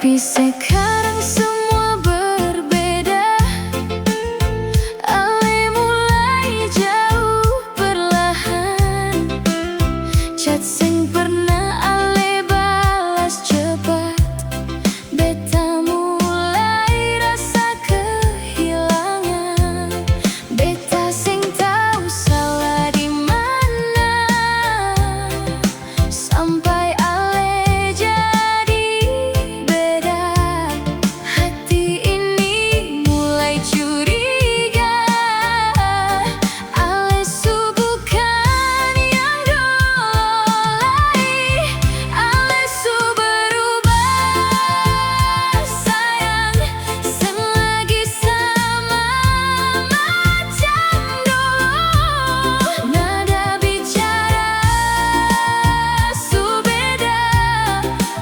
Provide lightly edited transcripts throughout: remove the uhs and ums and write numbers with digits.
Tapi sekarang semua berbeda. Ale mulai jauh perlahan. Chat sing pernah ale balas cepat. Beta mulai rasa kehilangan. Beta sing tahu salah di mana. Sampai ale jadi beda. Hati ini mulai curiga. Ale su bukan yang dulu lagi. Ale su berubah sayang. Sen lagi sama macam dulu. Nada bicara su beda.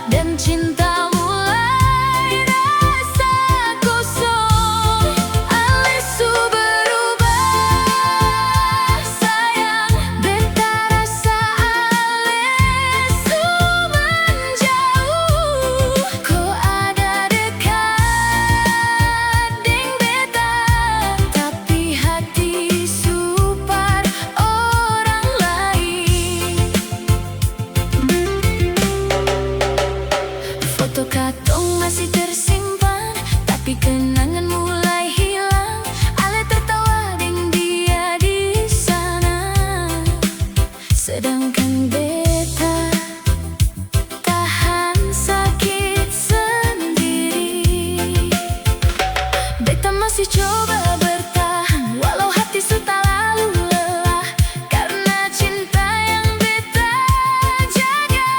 Dan cinta mulai rasa kosong. Ale su berubah sayang. Beta rasa ale su menjauh. Kau ada dekat deng beta. Tapi hati supar orang lain. Foto katong masih tersimpan. Tapi kenangan mulai hilang. Ale tertawa deng dia di sana. Sedangkan beta tahan sakit sendiri. Beta masih coba bertahan. Walau hati sudah lalu lelah. Karena cinta yang beta jaga.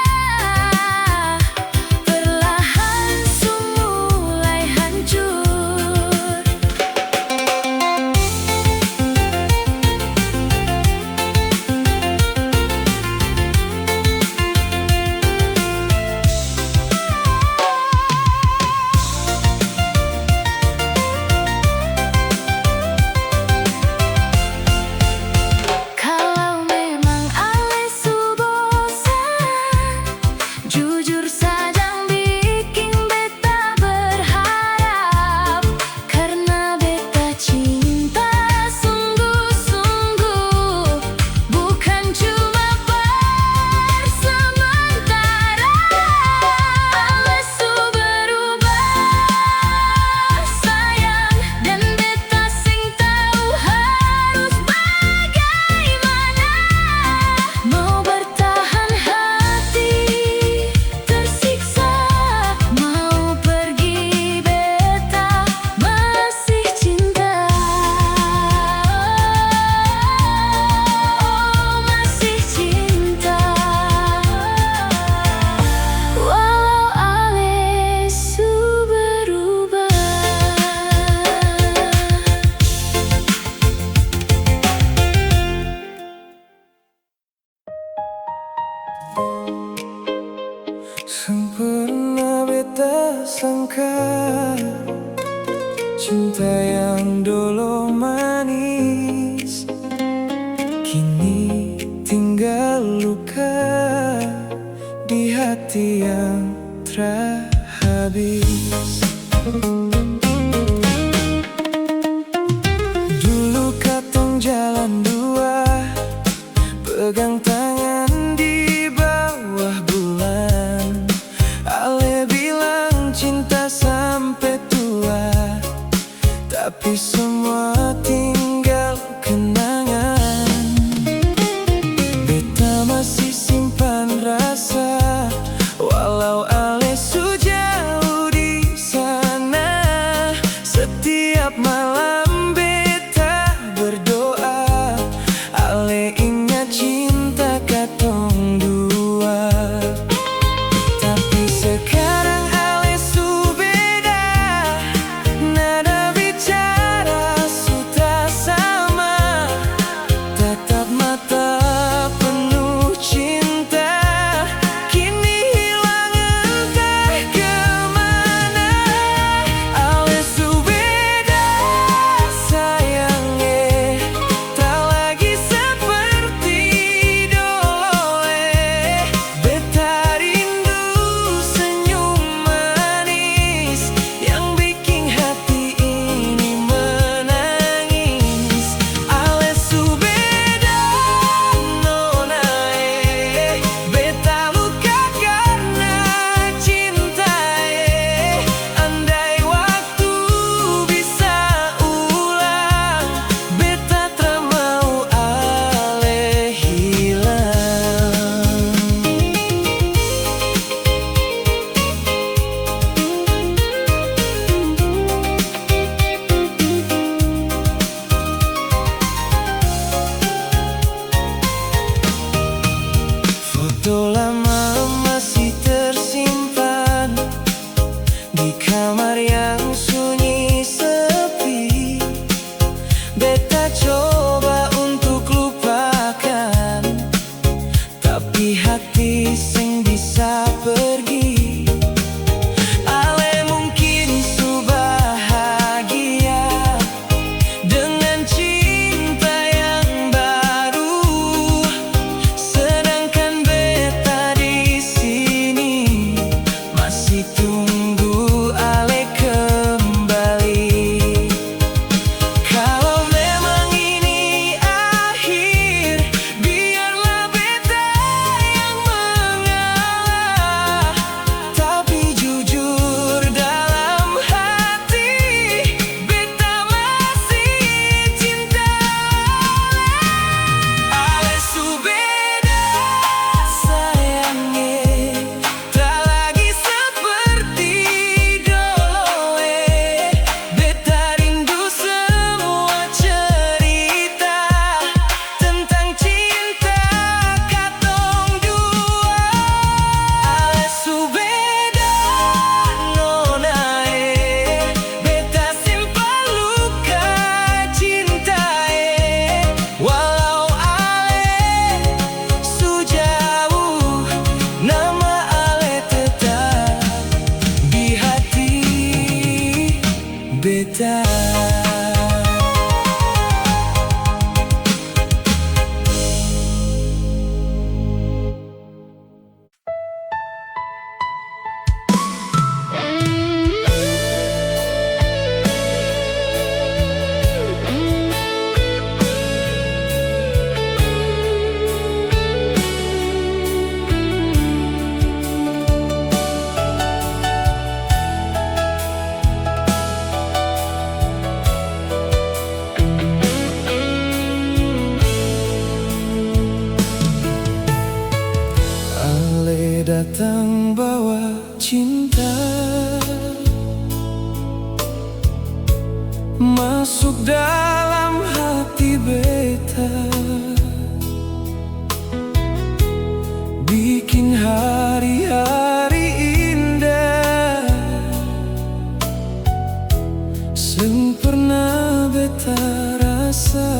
Perlahan su mulai hancur. Kalau memang ale su bosan, jujur saja bikin beta berharap. Karena beta cinta sungguh-sungguh. Bukan cuma per sementara. Ale su berubah sayang. Dan beta sing tahu harus bagaimana. Mau bertahan hati tersiksa. Mau pergi beta masih cinta. Oh masih cinta. Walau ale su berubah. Sempurna beta sangka. Cinta yang dulu manis kini tinggal luka di hati yang terhabis. Dulu katong jalan dua, pegang tangan di bawah bulan. Ale bilang cinta sampai tua. Tapi semua tinggal kenangan. Beta masih simpan rasa. Walau ale su jauh di sana. Setiap malam beta berdoa. Ale ingat cinta katong dua. Tapi sekarang ale su beda. beta. Datang bawa cinta, masuk dalam hati beta, bikin hari-hari indah, sempurna beta rasa.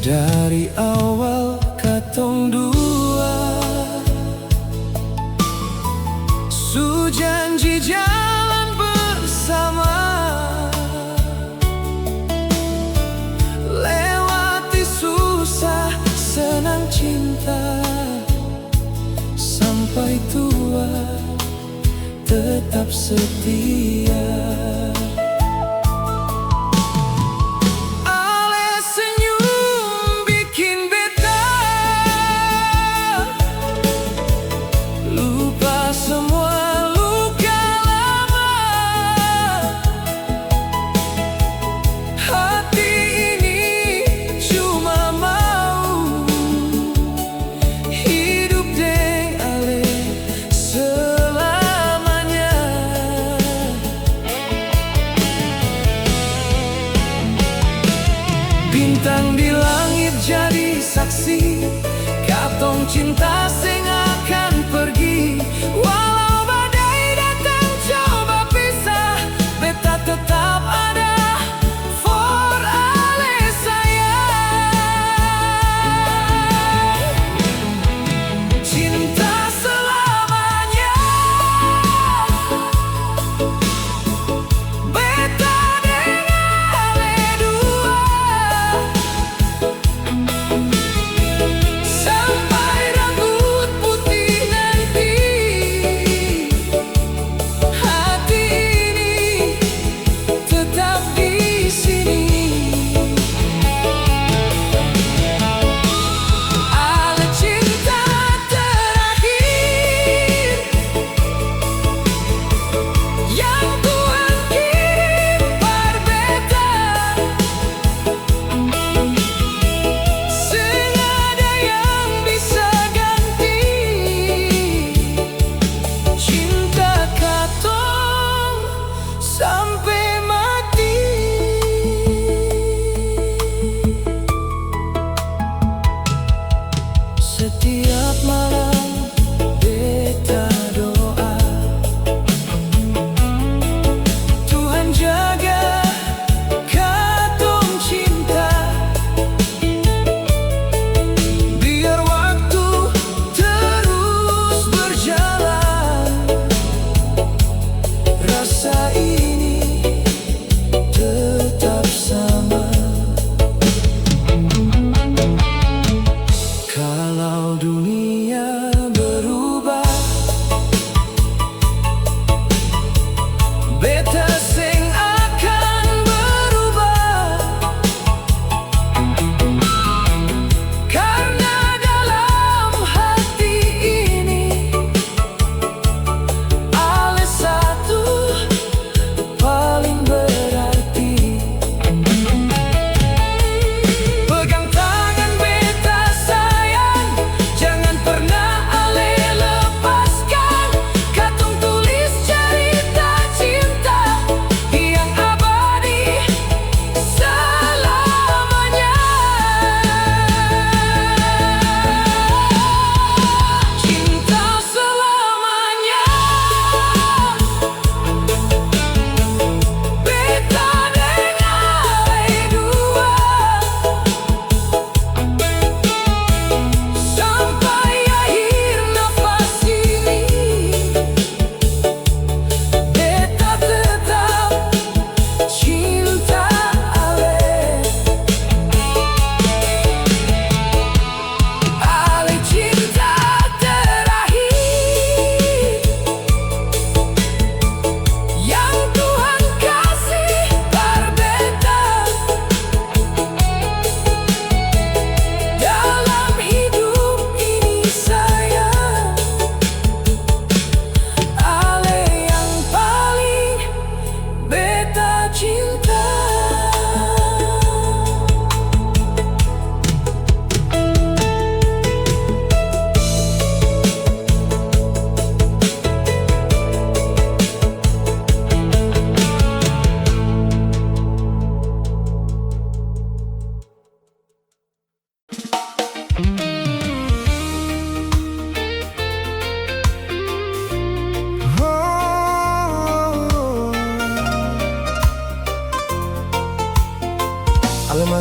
Dari awal katong dua su janji jalan bersama, lewati susah senang cinta, sampai tua tetap setia. Bintang di langit jadi saksi, katong cinta sing akan pergi. Walau badai datang coba pisah, beta tetap ada for ale sayang. Cinta selamanya, beta dengan ale dua. Sampai rambut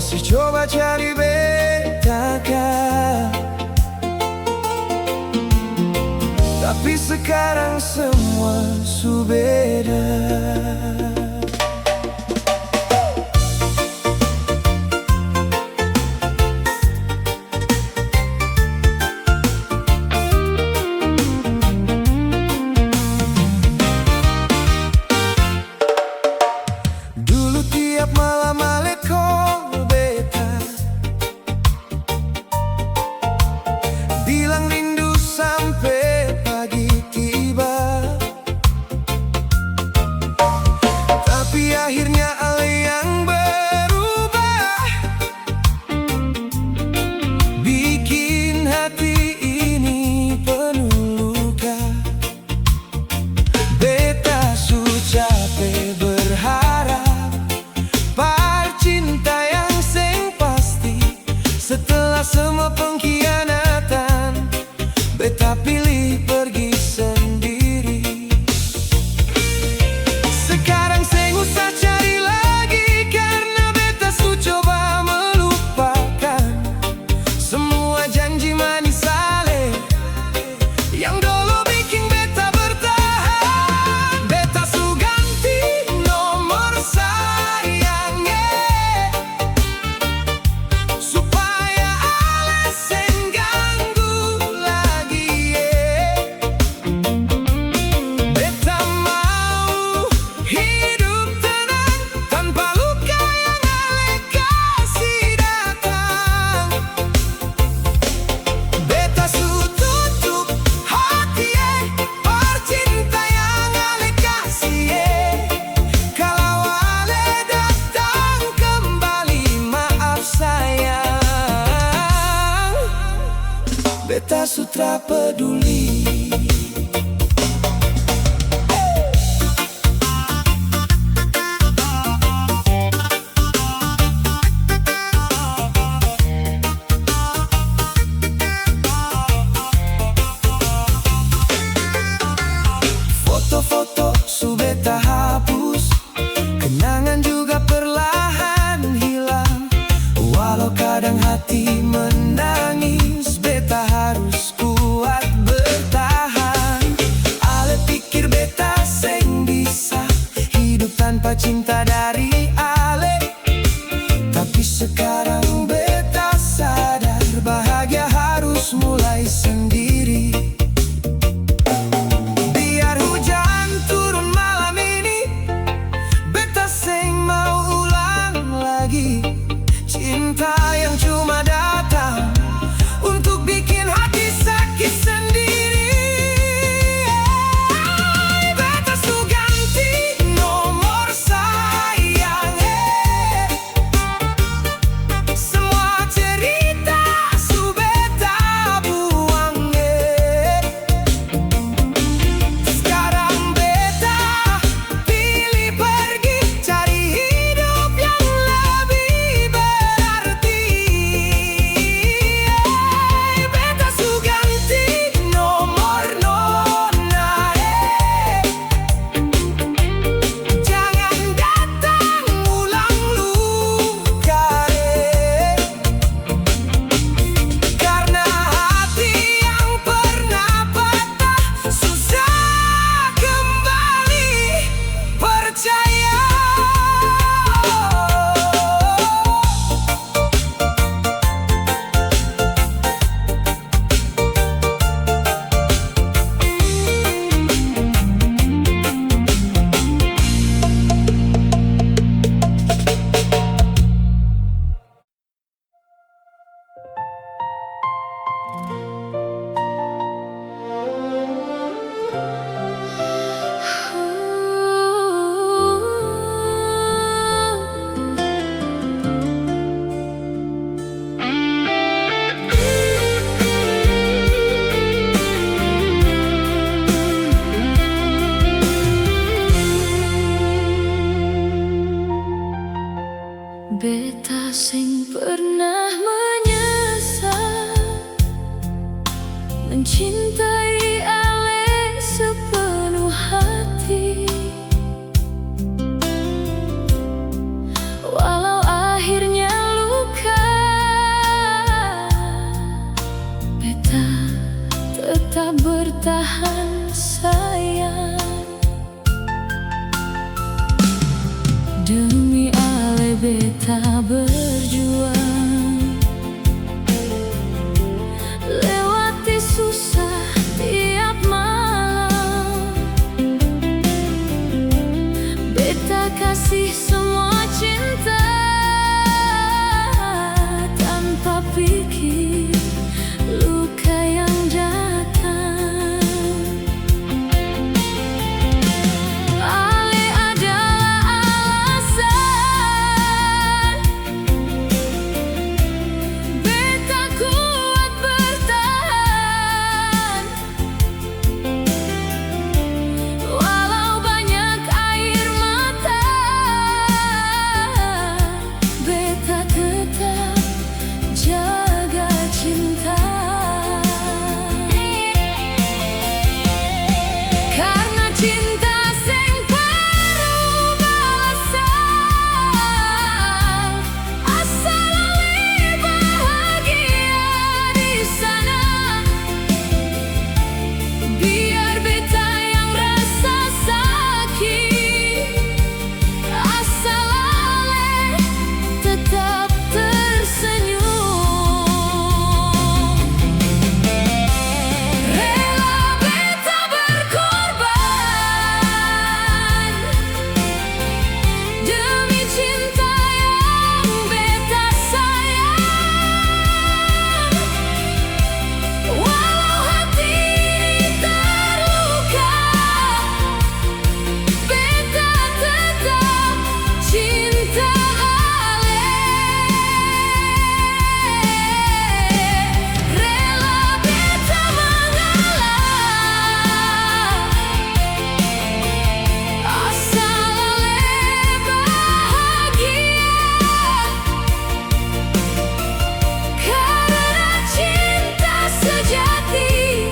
masih coba cari beta kah? Tapi sekarang semua su beda. Dulu tiap malam ale call beta, bilang rindu sampai pagi tiba. Tapi akhirnya ale yang berubah, bikin hati ini penuh luka. Beta su capek berharap cinta yang seng pasti. Setelah semua pengkhianatan, beta pilih pergi sendiri. Sekarang seng usah cari lagi, karena beta su coba melupakan semua janji manis ale yang dulu bikin beta bertahan. Beta su ganti nomor sayangnya, supaya ale seng ganggu lagi Beta mau hidup tenang tanpa luka yang ale kasih datang. Beta su tutup hati percinta yang ale kasih kalau ale datang kembali, maaf sayang. Beta sutra peduli. Foto-foto su beta hapus, kenangan juga perlahan hilang. Walau kadang hati menangis, beta harus kuat bertahan. Ale pikir beta seng bisa hidup tanpa cinta dari ale, tapi sekarang beta sadar bahagia harus mulai sendiri. Biar hujan turun malam ini, beta seng mau ulang lagi cinta yang cuma datang untuk bikin hati sakit sendiri. Beta su ganti nomor sayangnya, beta berjuang, lewati susah tiap malam. Beta kasih semua cinta tanpa pikir luka yang datang. Ale adalah alasan beta kuat bertahan, walau banyak air mata. Beta tetap jaga cinta, karena cinta sing paruh balasan. Asal ale bahagia di sana, biar beta yang rasa sakit. Asal ale tetap tersenyum. Rela beta berkorban demi cinta yang beta sayang. Walau hati ini terluka, beta tetap cinta ale. Rela beta mengalah, asal ale bahagia. Karena cinta sejati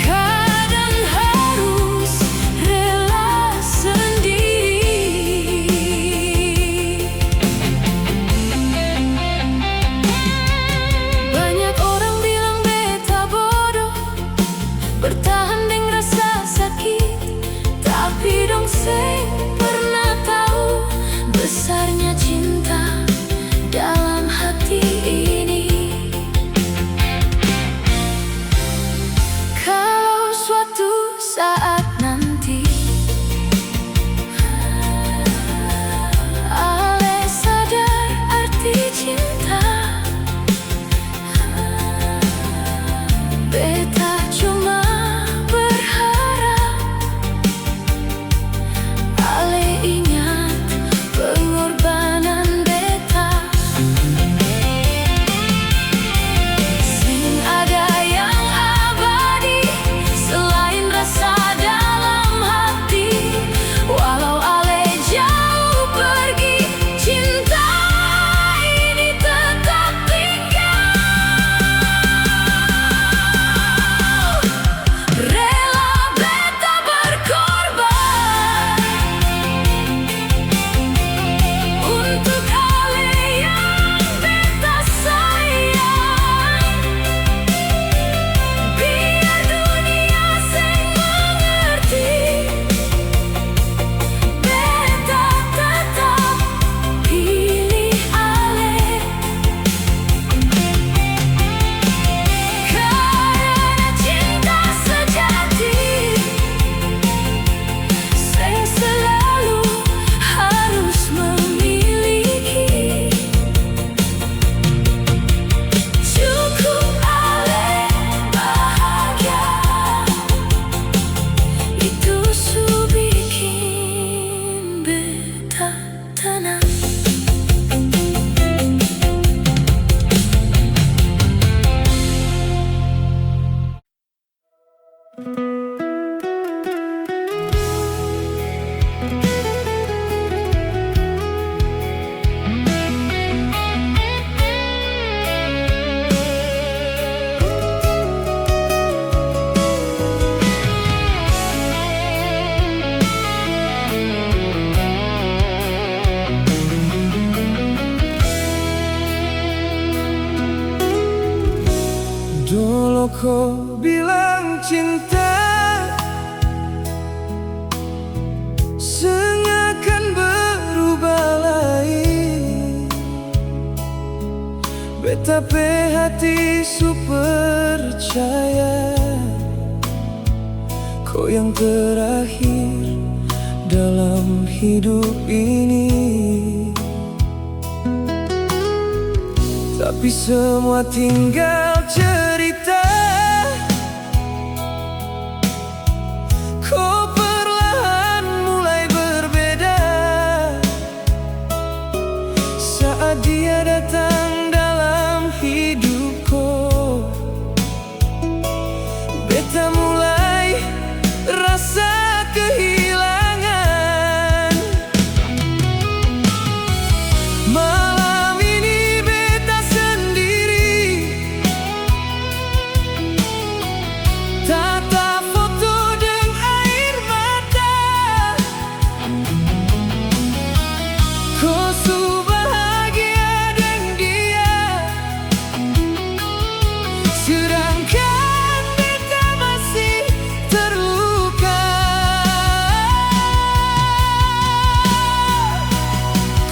kadang harus rela sendiri. Banyak orang bilang beta bodoh, bertahan deng rasa sakit. Tapi dong seng pernah tahu besarnya cinta dalam hati ini. Kalau suatu saat nanti ale sadar arti cinta, beta cuma berharap ale ingat pengorbanan beta. Sing ada yang abadi selain rasa dalam hati. Walau ale jauh pergi, cinta ini tetap tinggal. Rela beta berkorban untuk ale yang beta sayang. Biar dunia seng mengerti, beta tetap pilih ale. Karena cinta sejati sing selalu harus memiliki. Cukup ale bahagia, itu su bikin beta tenang. Dulu kau bilang cinta sengakan berubah Tapi hati su percaya kau yang terakhir dalam hidup ini. Tapi semua tinggal cerita. Kau perlahan mulai berbeda saat dia datang dalam hidupku. Beta mulai rasa kehilangan. Malam ini beta sendiri, tatap foto dengan air mata. Kau su bahagia dengan dia, sedangkan beta masih terluka.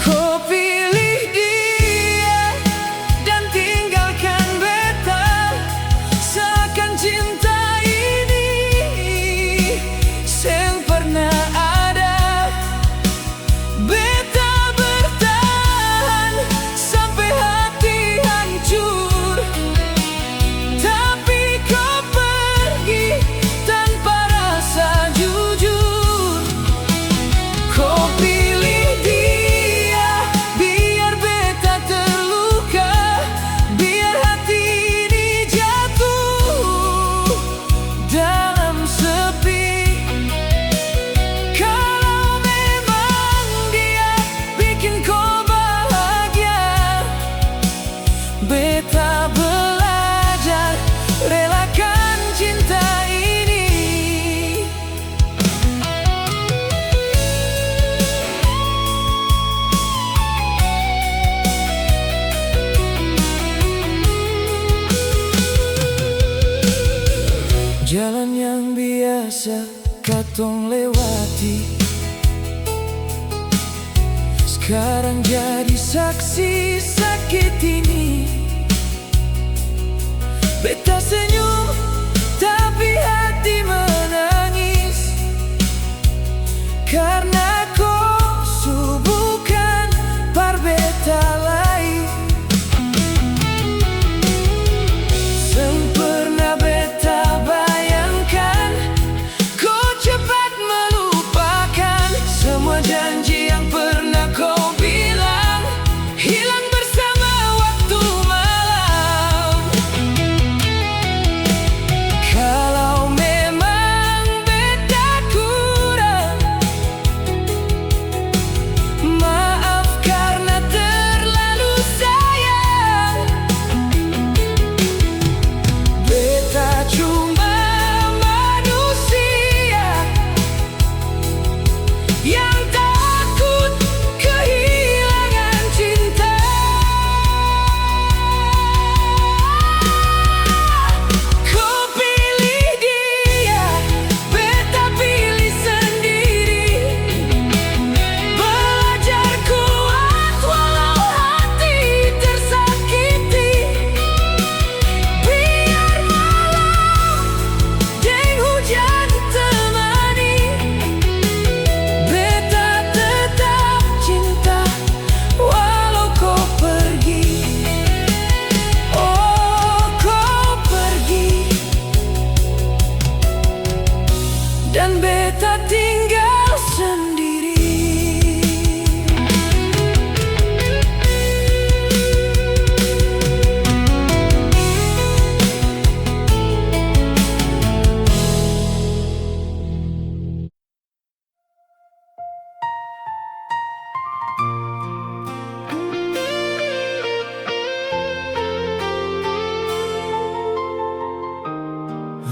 Kau pilih dia dan tinggalkan beta, seakan cinta ini yang pernah ada. Beta bertahan sampai hati hancur, tapi kau pergi tanpa rasa jujur. Kau pilih dia biar beta terluka, biar hati ini jatuh dalam sepi. Kalau memang dia bikin kau bahagia, beta belajar relakan cinta ini. Jalan yang biasa katong lewati sekarang jadi saksi sakit ini. Beta senyum tapi hati menangis, karena kau su bukan par beta lagi. Sempurna beta bayangkan kau cepat melupakan semua janji yang pernah kau bilang, hilang bersama waktu malam. Kalau memang beta kurang, maaf karena terlalu sayang. Beta cuma manusia yang takut kehilangan cinta. Kau pilih dia, beta pilih sendiri. Belajar kuat walau hati tersakiti, biar malam deng hujan temani. Beta tetap cinta walau kau pergi. Oh, kau pergi dan beta tinggal sendiri.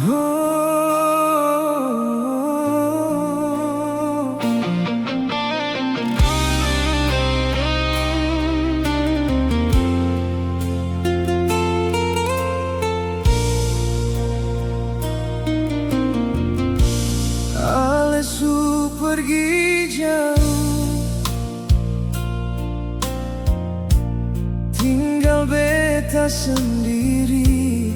Oh, sendiri.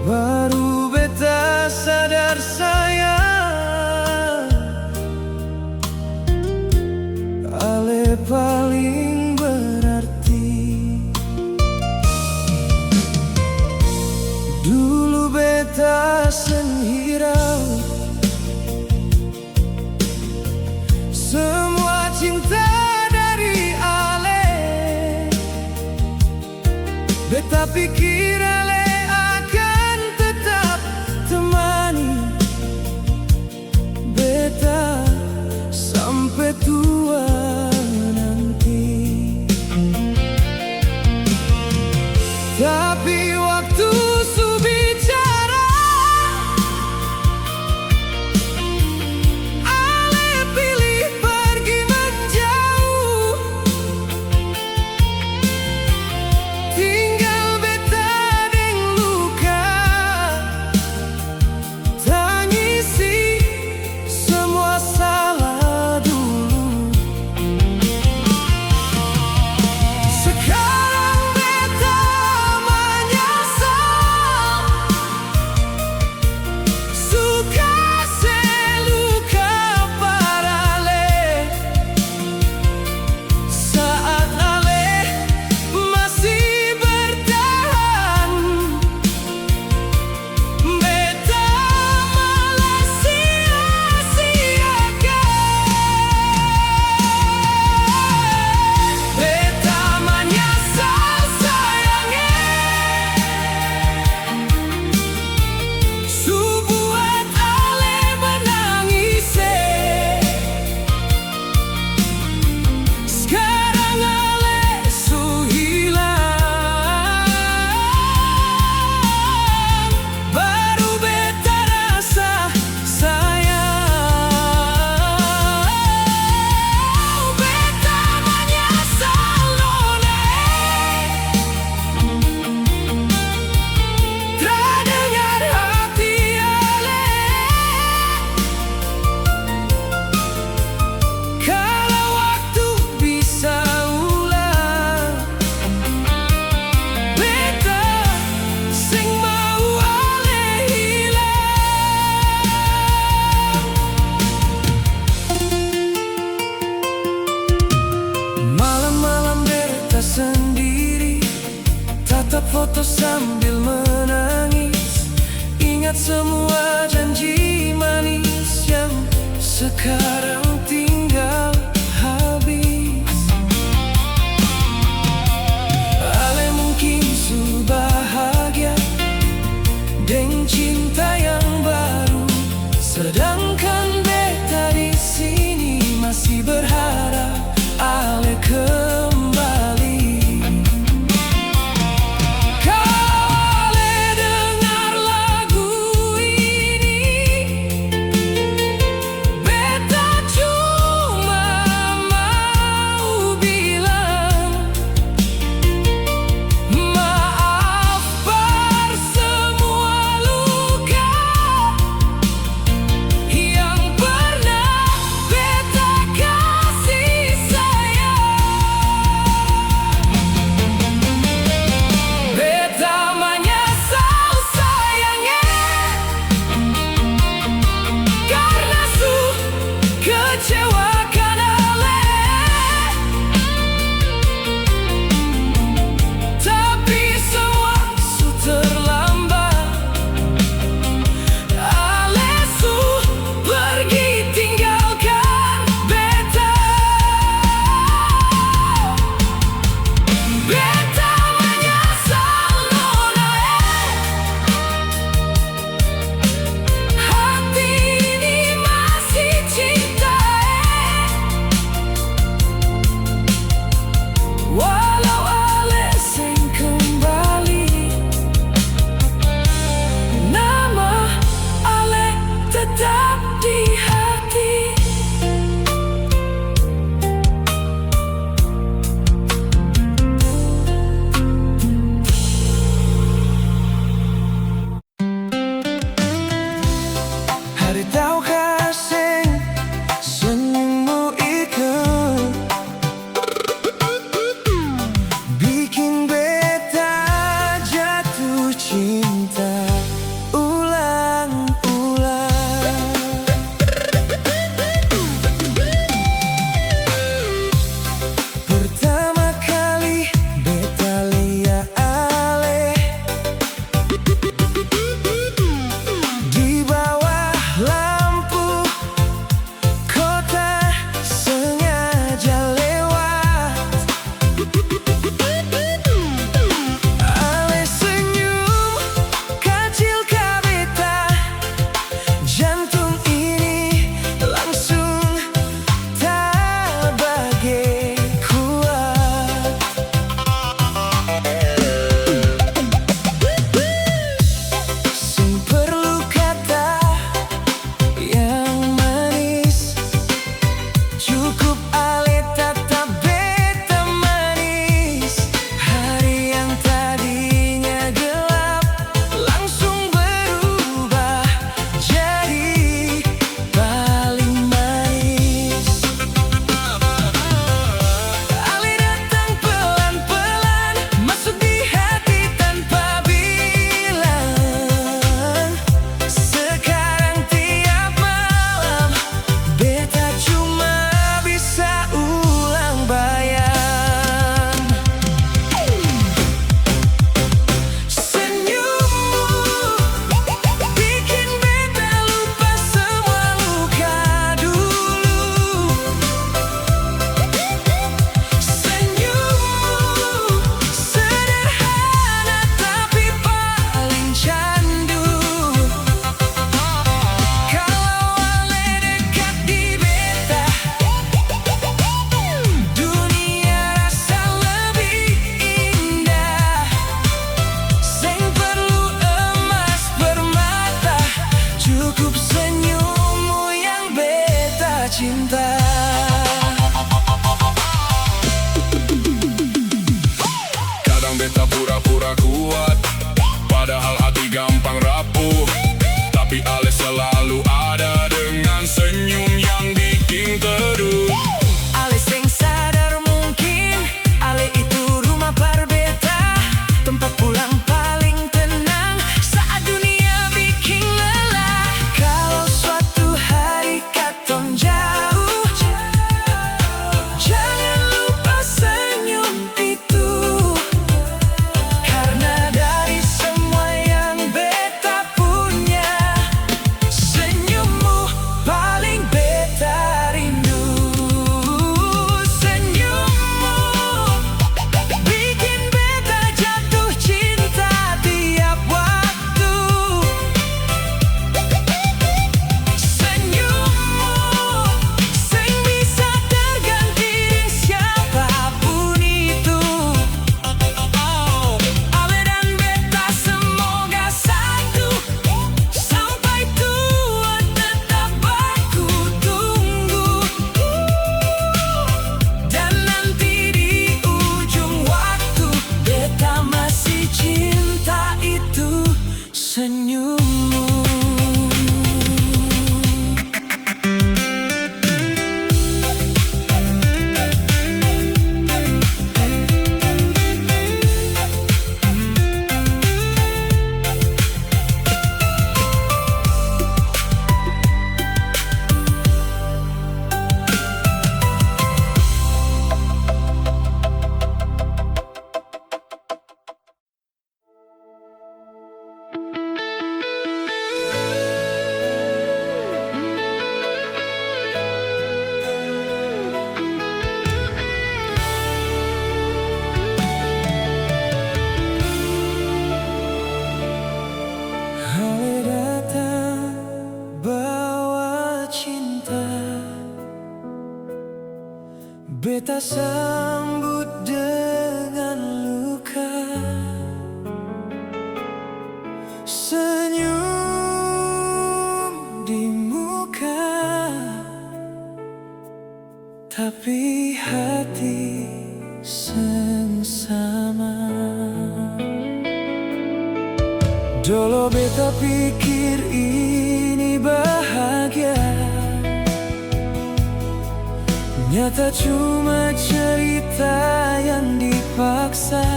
Baru beta sadar sayang, ale paling berarti. Dulu beta senhirau semua cinta dari ale. Beta pikir ale akan tetap temani beta sampai tua nanti. Tapi waktu su bicara, ale pilih pergi menjauh. Tinggal beta deng luka, tangisi semua salah dulu. Sekarang beta menyesal, suka seluka parale. Saat ale masih bertahan, beta malah sia-siakan. Beta menyesal sayangnya, su buat ale menangis. Sekarang ale su hilang, baru beta rasa sayang. Beta menyesal nona, terdengar hati ale. Kalau waktu bisa ulang, beta sing mau ale hilang. Malam-malam beta sendiri, tatap foto sambil menangis. Ingat semua janji manis yang sekarang tinggal habis. Ale mungkin su bahagia dengan cinta yang baru, sedangkan beta di sini masih berharap ale kembali. Kalau ale dengar lagu ini, beta cuma mau bilang maaf per semua luka. cinta. Kadang beta pura-pura kuat, padahal hati gampang rapuh. Tapi Ale selalu ada dengan senyum yang bikin teduh. Ale sing sadar mungkin Ale itu rumah parbeta, tempat pulang paling tenang saat dunia bikin lelah. Kalau suatu hari katong jauh, jangan lupa senyum itu. Karena dari semua yang beta punya, senyummu paling beta rindu. Senyummu bikin beta jatuh cinta tiap waktu. Senyummu sing bisa terganti siapapun itu. Ale dan beta semoga satu, sampai tua tetap aku tunggu. Dan nanti di ujung waktu beta masih cinta itu senyummu. Ale datang bawa cinta, beta sambut dengan luka. Senyum di muka, tapi hati sengsama. Dulu beta pikir ini bahagia, nyata cuma cerita yang dipaksa.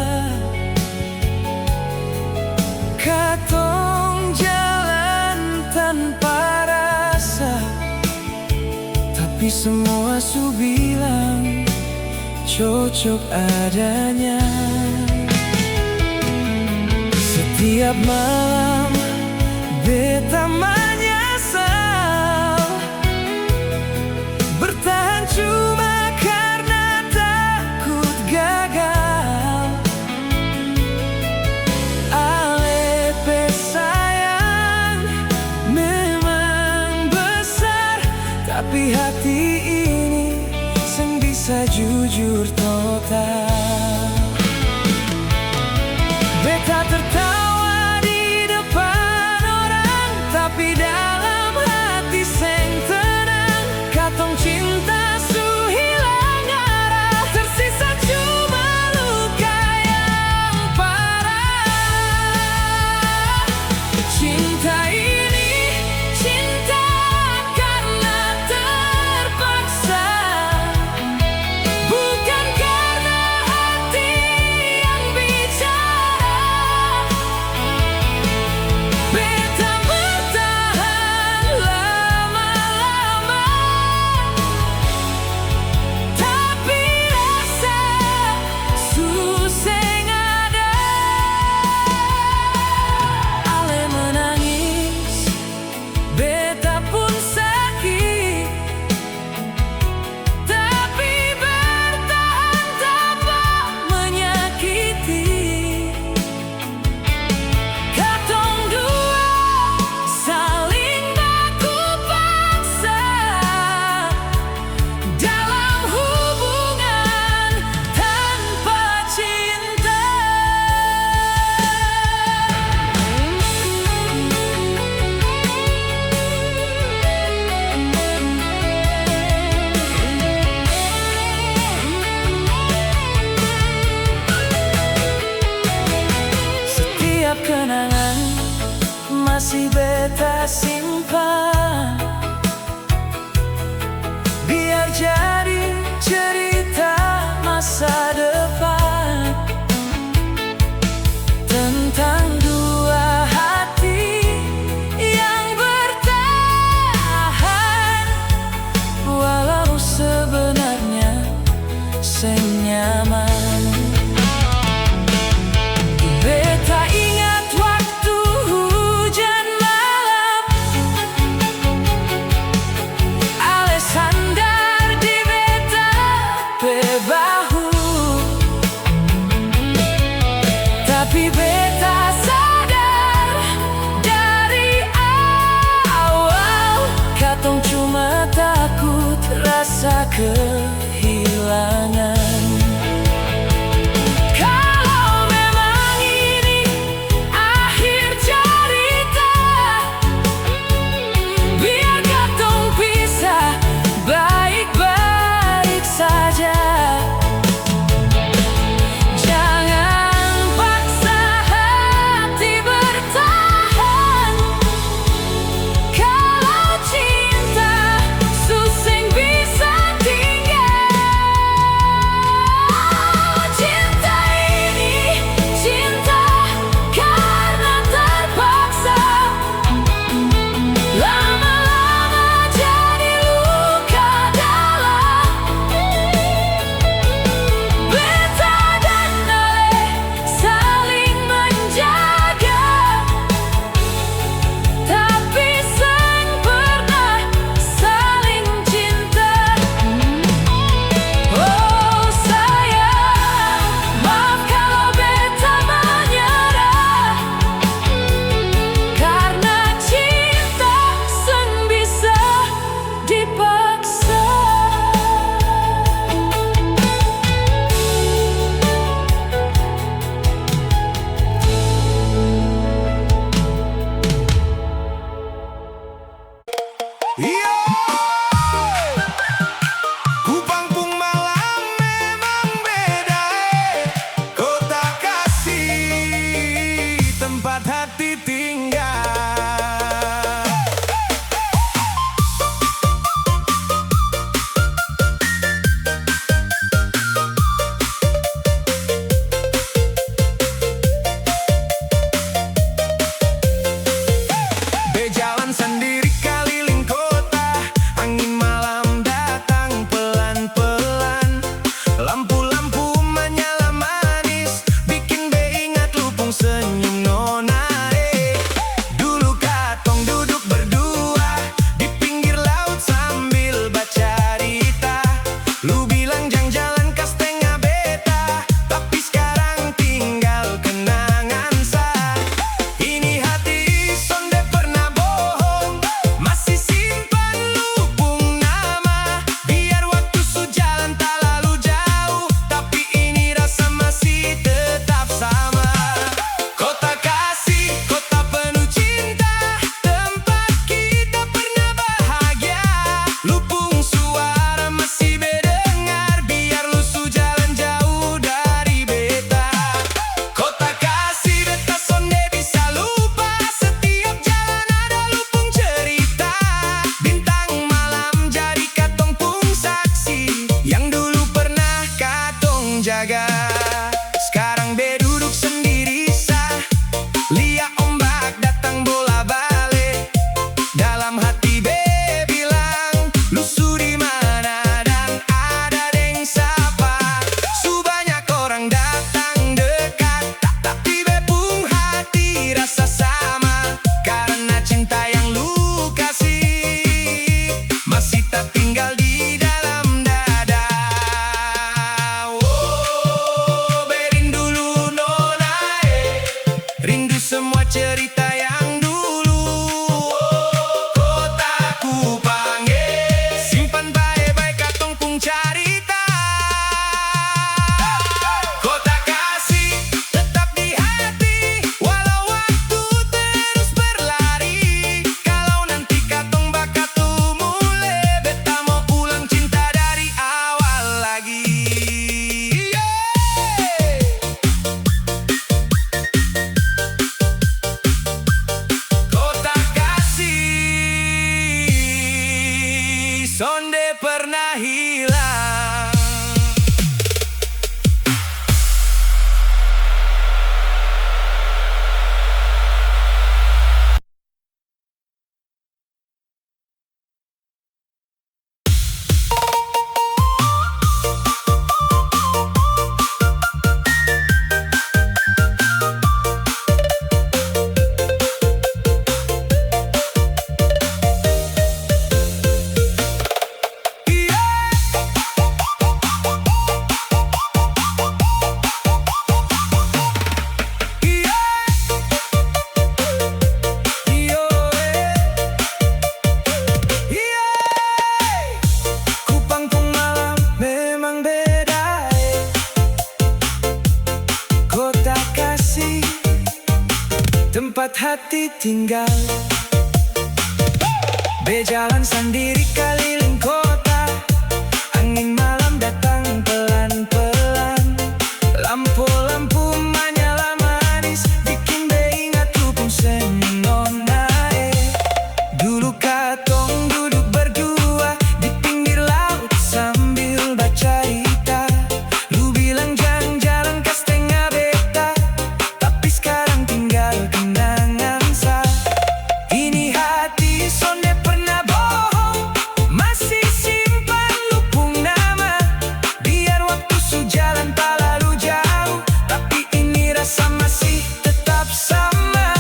Katong jalan tanpa rasa, tapi semua su bilang cocok adanya. Setiap malam beta menyesal, bertahan cuma karena takut gagal. Ale pe sayang memang besar, tapi hati ini seng bisa jujur total. Beta tertawa di depan orang, tapi dalam hati seng tenang. Katong cinta su hilang arah, tersisa cuma luka yang parah. Cinta ini cinta karena terpaksa, bukan karena hati masih beta simpan, biar jadi cerita masa depan tentang dua hati yang bertahan, walau sebenarnya senyaman. Beta ingat waktu hujan malam, ale sandar di beta pe bahu, tapi beta sadar dari awal katong cuma takut rasa kehilangan. Kalau memang ini akhir cerita, biar katong pisah baik-baik saja. Jangan paksa hati bertahan, kalau cinta suseng bisa tinggal. hati tinggal. Berjalan sendiri keliling kota, angin malam datang pelan-pelan. Lampu-lampu menyala manis, bikin ingat lupung senyum nona. Dulu katong duduk berdua di pinggir laut sambil baca cerita. Lu bilang jalan-jalan ke setengah beta, tapi sekarang tinggal kenangan sa. Ini hati sonde pernah bohong, masih simpan lupung nama. Biar waktu sejalan tak lalu jauh, tapi ini rasa masih tetap sama.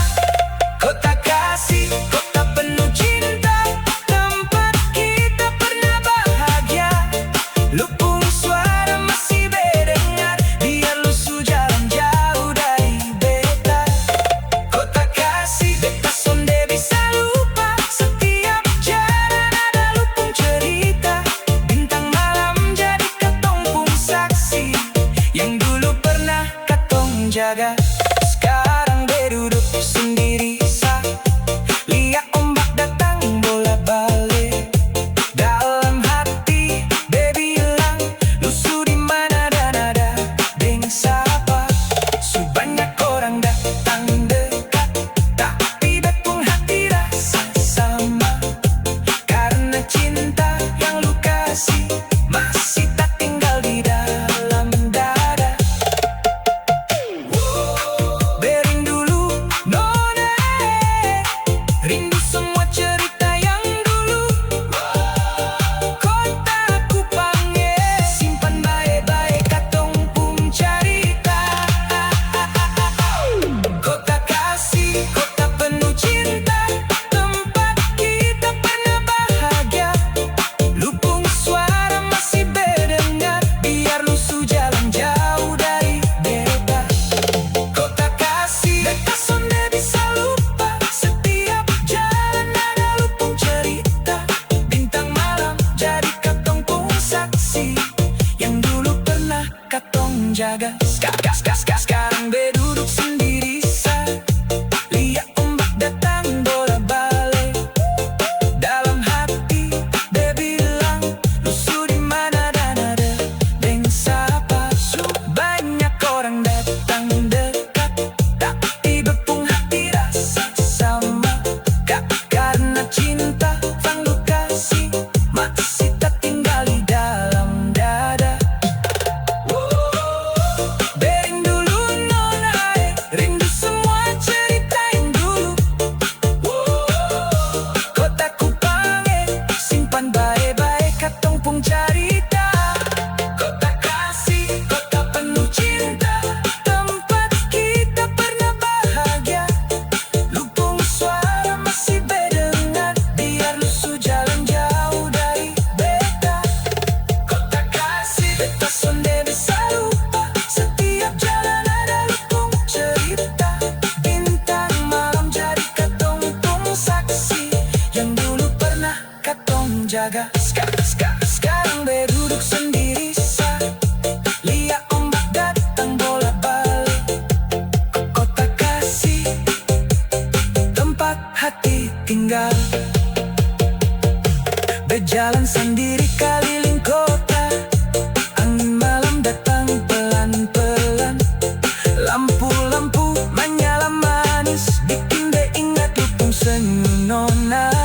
Kota kasih, kota penuh cinta, tempat kita pernah bahagia. Lupung suara masih berdengar, biar lu sejalan jauh dari beta. Kota kasih, beta sonde bisa lupa. Setiap jalan ada lupung cerita. Bintang malam jadi katong pun saksi, yang dulu pernah katong jaga. Sekarang berduduk sendiri sa, lihat ombak datang bola balik. Dalam hati baby bilang, lu su di mana dan ada deng siapa. Su banyak orang datang dekat, tapi bepung hati rasa sama. Karena cinta yang lu kasih masih tak tinggal di dalam dada. Berin dulu nona, rindu semua cerita yang dulu. Kota Kupang, simpan baik-baik katong pun cerita. Kota kasih, kota penuh cinta, tempat kita pernah bahagia. Lupung suara masih berdengar, biar lu su jalan jauh dari beta. Kota kasih, beta sonde bisa lupa. Setiap jalan ada lupung cerita. Bintang malam jadi katong pun saksi, yang dulu pernah katong jaga. Sekarang berduduk sendiri sa, lihat ombak datang bola balik. Dalam hati baby bilang, lu su di mana dan ada deng siapa. Su banyak orang datang dekat, tapi bepung hati rasa sama. Karena cinta yang lu kasih masih tak tinggal di dalam dada. Berin dulu nona, rindu semua cerita yang dulu. Kota Kupang, simpan baik-baik katong pun cerita. Kota kasih, kota penuh cinta, tempat kita pernah bahagia. Lupung suara masih berdengar, biar lu su jalan jauh dari beta. Kota kasih, beta sonde bisa lupa. Setiap jalan ada lupung cerita. Bintang malam jadi katong pun saksi, yang dulu pernah katong jaga. Sekarang berduduk sendiri sa, lihat ombak datang bola balik. Kota kasih, tempat hati tinggal. Berjalan sendiri keliling kota, angin malam datang pelan-pelan. Lampu-lampu menyala manis, bikin ingat lupung senyum nona.